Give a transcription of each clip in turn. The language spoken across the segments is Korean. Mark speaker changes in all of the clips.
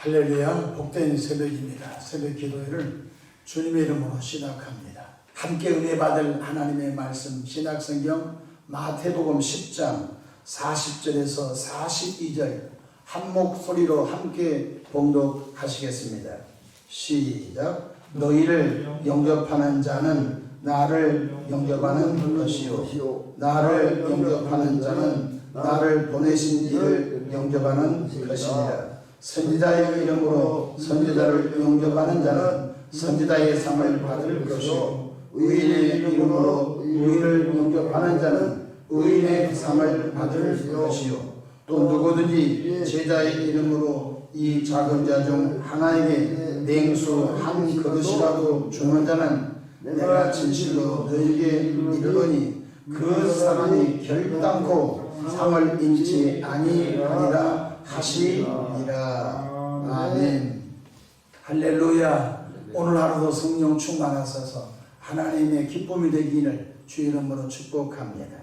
Speaker 1: 할렐루야, 복된 새벽입니다. 새벽 기도회를 주님의 이름으로 시작합니다. 함께 은혜 받을 하나님의 말씀 신약성경 마태복음 10장 40절에서 42절 한 목소리로 함께 봉독하시겠습니다. 시작. 너희를 영접하는 자는 나를 영접하는 것이요, 나를 영접하는 자는 나를 보내신 이를 영접하는 것이니라. 선지자의 이름으로 선지자를 영접하는 자는 선지자의 상을 받을 것이요, 의인의 이름으로 의인을 영접하는 자는 의인의 상을 받을 것이요, 또 누구든지 제자의 이름으로 이 작은 자 중 하나에게 냉수 한 그릇이라도 주는 자는 내가 진실로 너에게 이르노니 그 사람이 결단코 상을 잃지 아니하리라 하시니라. 아멘. 할렐루야. 오늘 하루도 성령 충만하셔서 하나님의 기쁨이 되기를 주의 이름으로 축복합니다.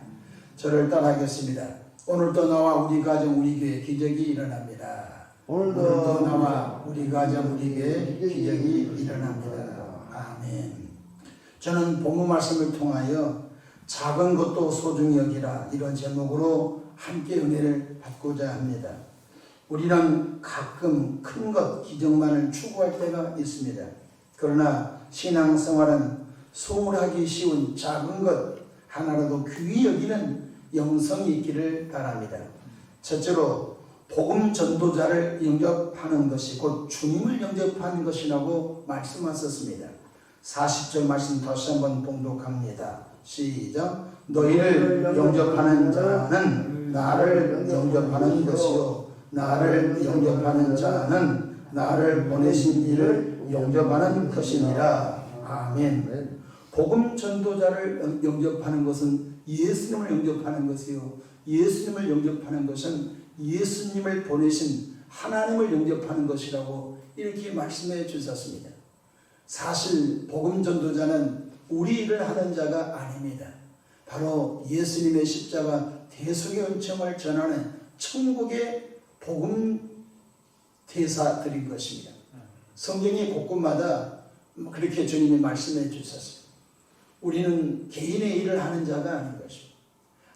Speaker 1: 저를 따라하겠습니다. 오늘도 나와 우리 가정 우리 교회 기적이 일어납니다. 오늘도 나와 우리 가정 우리 교회 기적이 일어납니다. 아멘. 저는 본문 말씀을 통하여 작은 것도 소중히 여기라 이런 제목으로 함께 은혜를 받고자 합니다. 우리는 가끔 큰 것, 기적만을 추구할 때가 있습니다. 그러나 신앙생활은 소홀하기 쉬운 작은 것 하나라도 귀히 여기는 영성이 있기를 바랍니다. 첫째로 복음 전도자를 영접하는 것이 곧 주님을 영접하는 것이라고 말씀하셨습니다. 40절 말씀 다시 한번 봉독합니다. 시작. 너희를 영접하는 자는 나를 영접하는 것이요, 나를 영접하는 자는 나를 보내신 이를 영접하는 것이니라. 아멘. 복음 전도자를 영접하는 것은 예수님을 영접하는 것이요, 예수님을 영접하는 것은 예수님을 보내신 하나님을 영접하는 것이라고 이렇게 말씀해 주셨습니다. 사실 복음 전도자는 우리 일을 하는 자가 아닙니다. 바로 예수님의 십자가 대속의 은총을 전하는 천국의 복음 대사들인 것입니다. 성경의 곳곳마다 그렇게 주님이 말씀해 주셨습니다. 우리는 개인의 일을 하는 자가 아닌 것입니다.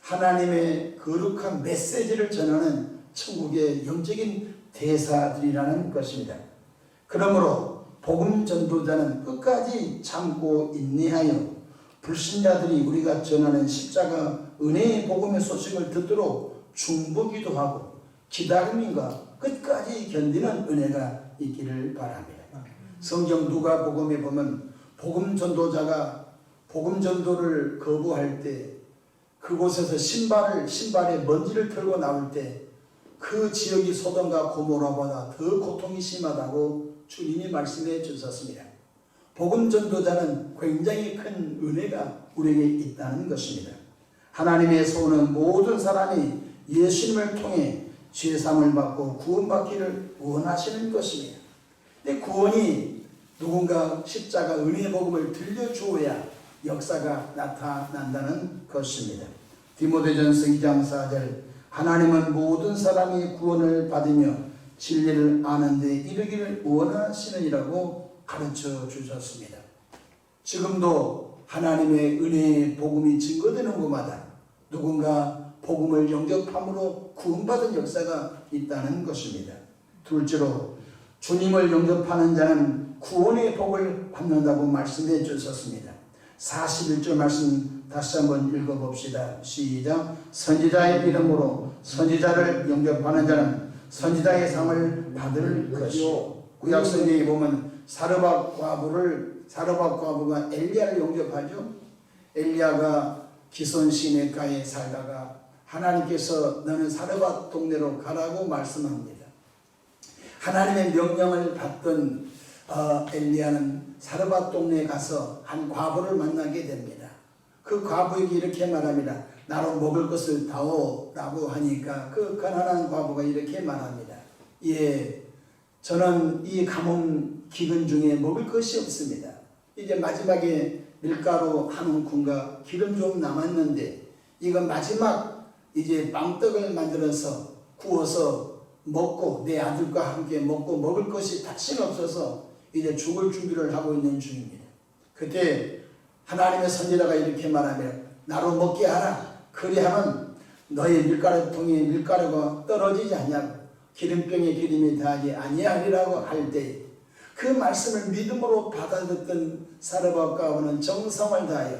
Speaker 1: 하나님의 거룩한 메시지를 전하는 천국의 영적인 대사들이라는 것입니다. 그러므로 복음 전도자는 끝까지 참고 인내하여 불신자들이 우리가 전하는 십자가 은혜의 복음의 소식을 듣도록 중보기도 하고 기다림과 끝까지 견디는 은혜가 있기를 바랍니다. 성경 누가복음에 보면 복음 전도자가 복음 전도를 거부할 때 그곳에서 신발에 먼지를 털고 나올 때 그 지역이 소돔과 고모라보다 더 고통이 심하다고 주님이 말씀해 주셨습니다. 복음 전도자는 굉장히 큰 은혜가 우리에게 있다는 것입니다. 하나님의 소원은 모든 사람이 예수님을 통해 죄사함을 받고 구원받기를 원하시는 것입니다. 근데 구원이 누군가 십자가 은혜의 복음을 들려주어야 역사가 나타난다는 것입니다. 디모데전서 2장 4절 하나님은 모든 사람이 구원을 받으며 진리를 아는 데 이르기를 원하시느니라고 가르쳐 주셨습니다. 지금도 하나님의 은혜의 복음이 증거되는 곳마다 누군가 복음을 영접함으로 구원받은 역사가 있다는 것입니다. 둘째로 주님을 영접하는 자는 구원의 복을 받는다고 말씀해 주셨습니다. 41절 말씀 다시 한번 읽어봅시다. 시작. 선지자의 이름으로 선지자를 영접하는 자는 선지자의 상을 받을 것이요. 구약성경에 보면 사르밧 과부가 엘리야를 영접하죠. 엘리야가 기손 시내가에 살다가 하나님께서 너는 사르밧 동네로 가라고 말씀합니다. 하나님의 명령을 받던 엘리야는 사르밧 동네에 가서 한 과부를 만나게 됩니다. 그 과부에게 이렇게 말합니다. 나로 먹을 것을 다오 라고 하니까 그 가난한 과부가 이렇게 말합니다. 예, 저는 이 가뭄 기근 중에 먹을 것이 없습니다. 이제 마지막에 밀가루 한 움큼과 기름 좀 남았는데 이거 마지막 이제 빵떡을 만들어서 구워서 먹고 내 아들과 함께 먹고 먹을 것이 다시는 없어서 이제 죽을 준비를 하고 있는 중입니다. 그때 하나님의 선지자가 이렇게 말하며 나로 먹게 하라. 그리하면 너의 밀가루통에 밀가루가 떨어지지 않냐고 기름병에 기름이 더하지 아니하리라고 할 때 그 말씀을 믿음으로 받아듣던 사르밧가오는 정성을 다하여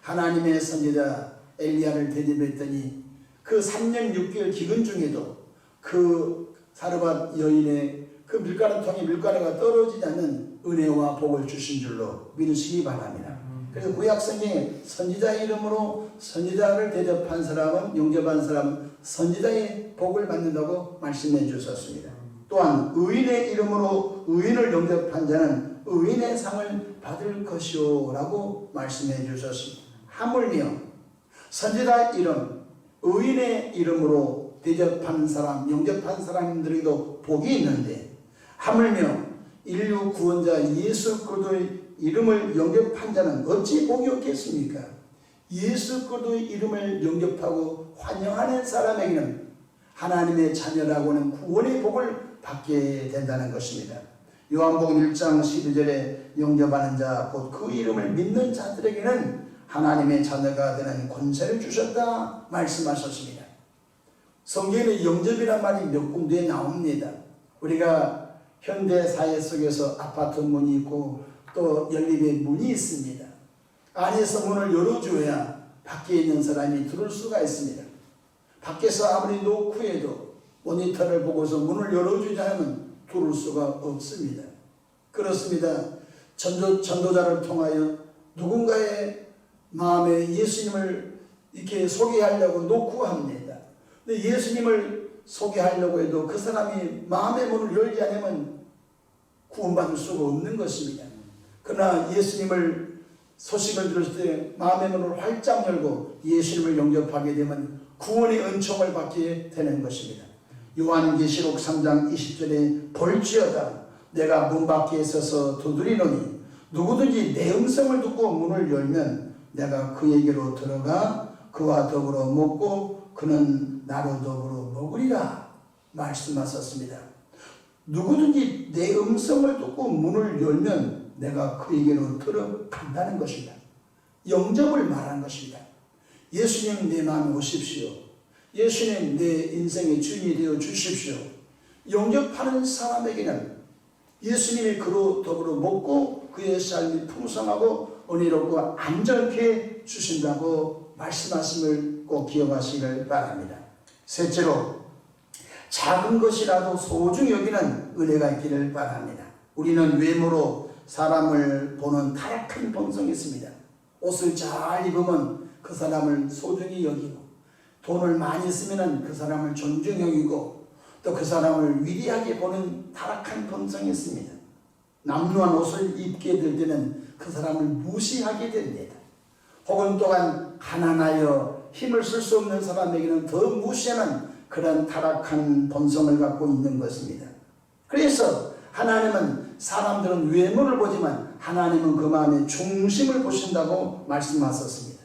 Speaker 1: 하나님의 선지자 엘리야를 대접했더니 그 3년 6개월 기근 중에도 그 사르밧 여인의 그 밀가루통에 밀가루가 떨어지지 않는 은혜와 복을 주신 줄로 믿으시기 바랍니다. 그래서 구약성경에 선지자 이름으로 선지자를 대접한 사람은 영접한 사람은 선지자의 복을 받는다고 말씀해 주셨습니다. 또한 의인의 이름으로 의인을 영접한 자는 의인의 상을 받을 것이오 라고 말씀해 주셨습니다. 하물며 선지자 이름 의인의 이름으로 대접한 사람 영접한 사람들에게도 복이 있는데 하물며 인류 구원자 예수 그리스도의 이름을 영접한 자는 어찌 복이 없겠습니까? 예수 그리스도의 이름을 영접하고 환영하는 사람에게는 하나님의 자녀라고는 구원의 복을 받게 된다는 것입니다. 요한복음 1장 12절에 영접하는 자 곧 그 이름을 믿는 자들에게는 하나님의 자녀가 되는 권세를 주셨다 말씀하셨습니다. 성경에 영접이란 말이 몇 군데에 나옵니다. 우리가 현대 사회 속에서 아파트 문이 있고 또 연립의 문이 있습니다. 안에서 문을 열어줘야 밖에 있는 사람이 들어올 수가 있습니다. 밖에서 아무리 놓고 해도 모니터를 보고서 문을 열어주지 않으면 들어올 수가 없습니다. 그렇습니다. 전도자를 통하여 누군가의 마음에 예수님을 이렇게 소개하려고 놓고 합니다. 근데 예수님을 소개하려고 해도 그 사람이 마음의 문을 열지 않으면 구원받을 수가 없는 것입니다. 그러나 예수님을 소식을 들었을 때 마음의 문을 활짝 열고 예수님을 영접하게 되면 구원의 은총을 받게 되는 것입니다. 요한계시록 3장 20절에 볼지어다 내가 문 밖에 서서 두드리노니 누구든지 내 음성을 듣고 문을 열면 내가 그에게로 들어가 그와 더불어 먹고 그는 나로 더불어 먹으리라 말씀하셨습니다. 누구든지 내 음성을 듣고 문을 열면 내가 그에게로 들어간다는 것입니다. 영접을 말한 것입니다. 예수님 내 마음에 오십시오. 예수님 내 인생의 주인이 되어 주십시오. 영접하는 사람에게는 예수님이 그로 더불어 먹고 그의 삶이 풍성하고 은혜롭고 안전케 주신다고 말씀하심을 꼭 기억하시길 바랍니다. 셋째로 작은 것이라도 소중히 여기는 은혜가 있기를 바랍니다. 우리는 외모로 사람을 보는 타락한 본성이 있습니다. 옷을 잘 입으면 그 사람을 소중히 여기고 돈을 많이 쓰면 그 사람을 존중히 여기고 또 그 사람을 위대하게 보는 타락한 본성이 있습니다. 남루한 옷을 입게 될 때는 그 사람을 무시하게 됩니다. 혹은 또한 가난하여 힘을 쓸 수 없는 사람에게는 더 무시하는 그런 타락한 본성을 갖고 있는 것입니다. 그래서 하나님은 사람들은 외모를 보지만 하나님은 그 마음의 중심을 보신다고 말씀하셨습니다.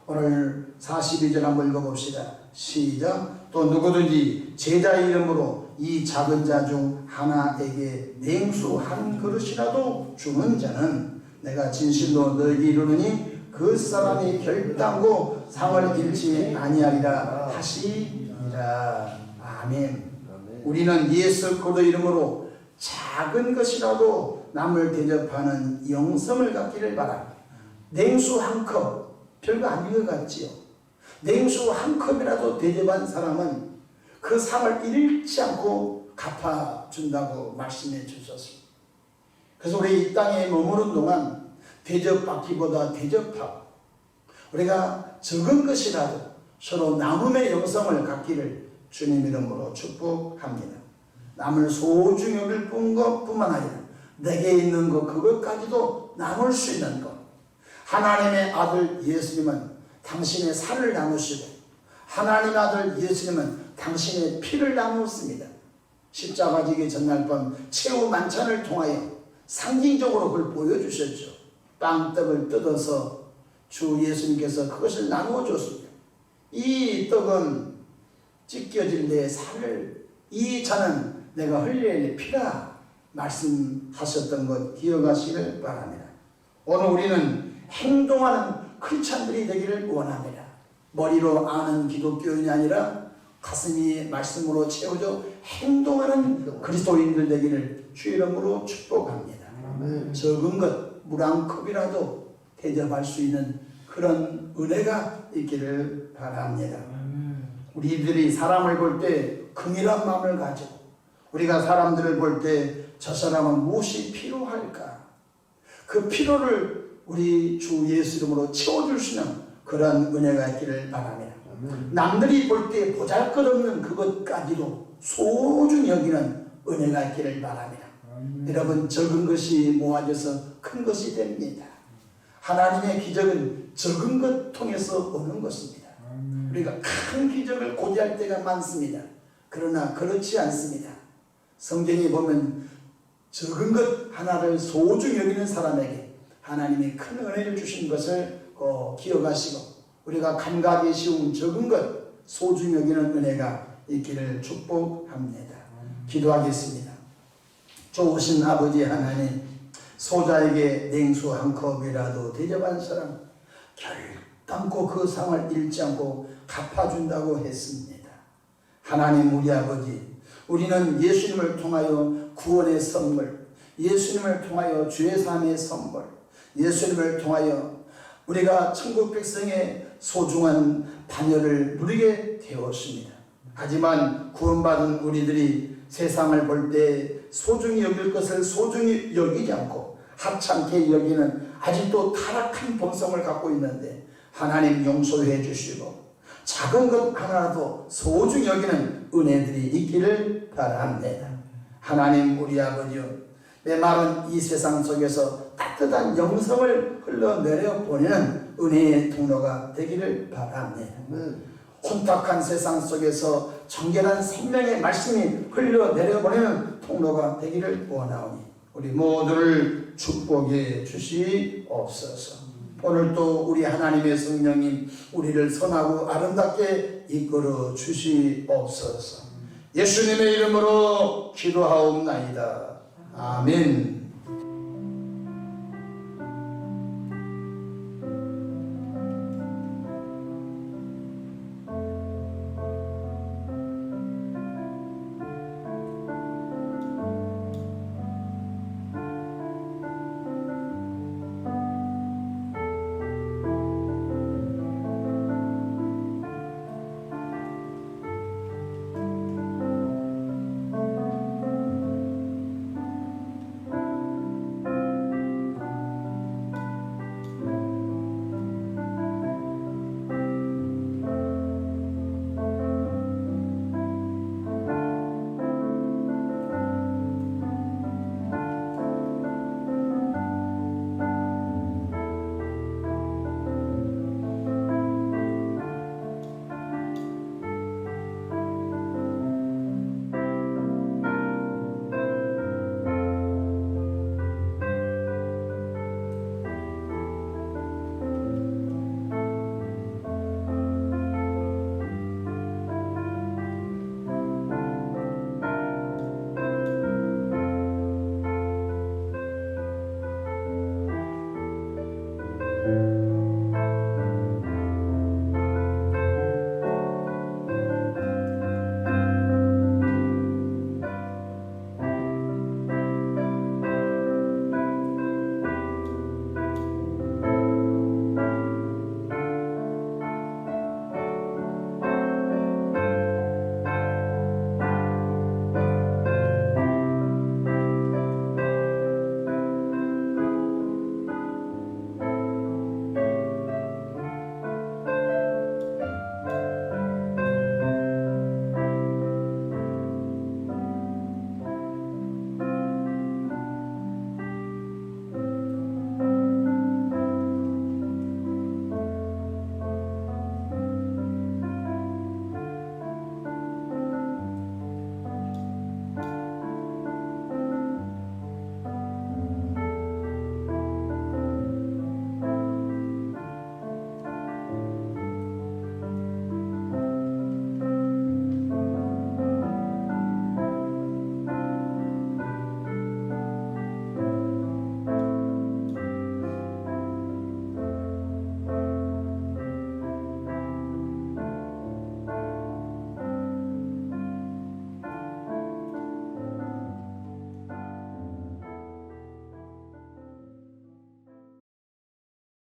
Speaker 1: 오늘 42절 한번 읽어봅시다. 시작. 또 누구든지 제자 이름으로 이 작은 자 중 하나에게 냉수 한 그릇이라도 주는 자는 내가 진실로 너에게 이르노니 그 사람이 결단코 상을 잃지 아니하리라 하시니라. 아멘. 우리는 예수 그리스도 이름으로 작은 것이라도 남을 대접하는 영성을 갖기를 바랍니다. 냉수 한 컵 별거 아닌 것 같지요. 냉수 한 컵이라도 대접한 사람은 그 상을 잃지 않고 갚아준다고 말씀해 주셨습니다. 그래서 우리 이 땅에 머무는 동안 대접받기보다 대접하고 우리가 적은 것이라도 서로 나눔의 영성을 갖기를 주님 이름으로 축복합니다. 남을 소중히 여길 것뿐만 아니라 내게 있는 것 그것까지도 나눌 수 있는 것. 하나님의 아들 예수님은 당신의 살을 나누시고 하나님의 아들 예수님은 당신의 피를 나누었습니다. 십자가 지기 전날 밤 최후 만찬을 통하여 상징적으로 그걸 보여주셨죠. 빵떡을 뜯어서 주 예수님께서 그것을 나누어 줬습니다. 이 떡은 찢겨질 내 살을 이 잔은 내가 흘려야 될 피다 말씀하셨던 것 기억하시길 바랍니다. 오늘 우리는 행동하는 크리스찬들이 되기를 원합니다. 머리로 아는 기독교인이 아니라 가슴이 말씀으로 채워져 행동하는 그리스도인들 되기를 주 이름으로 축복합니다. 적은 것 물 한 컵이라도 대접할 수 있는 그런 은혜가 있기를 바랍니다. 우리들이 사람을 볼 때 긍휼한 마음을 가지고 우리가 사람들을 볼 때 저 사람은 무엇이 필요할까? 그 필요를 우리 주 예수 이름으로 채워줄 수 있는 그런 은혜가 있기를 바랍니다. 남들이 볼 때 보잘것없는 그것까지도 소중히 여기는 은혜가 있기를 바랍니다. 여러분, 적은 것이 모아져서 큰 것이 됩니다. 하나님의 기적은 적은 것 통해서 오는 것입니다. 우리가 큰 기적을 고대할 때가 많습니다. 그러나 그렇지 않습니다. 성경에 보면 적은 것 하나를 소중히 여기는 사람에게 하나님이 큰 은혜를 주신 것을 기억하시고 우리가 감각이 쉬운 적은 것 소중히 여기는 은혜가 있기를 축복합니다. 기도하겠습니다. 좋으신 아버지 하나님, 소자에게 냉수 한 컵이라도 대접한 사람 결단코 그 상을 잃지 않고 갚아준다고 했습니다. 하나님, 우리 아버지, 우리는 예수님을 통하여 구원의 선물, 예수님을 통하여 주의 삶의 선물, 예수님을 통하여 우리가 천국 백성의 소중한 반열을 누리게 되었습니다. 하지만 구원받은 우리들이 세상을 볼 때 소중히 여길 것을 소중히 여기지 않고 하찮게 여기는 아직도 타락한 본성을 갖고 있는데 하나님 용서해 주시고 작은 것 하나라도 소중히 여기는 은혜들이 있기를 바랍니다. 하나님, 우리 아버지여, 메마른 이 세상 속에서 따뜻한 영성을 흘러내려 보내는 은혜의 통로가 되기를 바랍니다. 혼탁한 세상 속에서 정결한 생명의 말씀이 흘러내려 보내는 통로가 되기를 원하오니 우리 모두를 축복해 주시옵소서. 오늘도 우리 하나님의 성령님 우리를 선하고 아름답게 이끌어 주시옵소서. 예수님의 이름으로 기도하옵나이다. 아멘.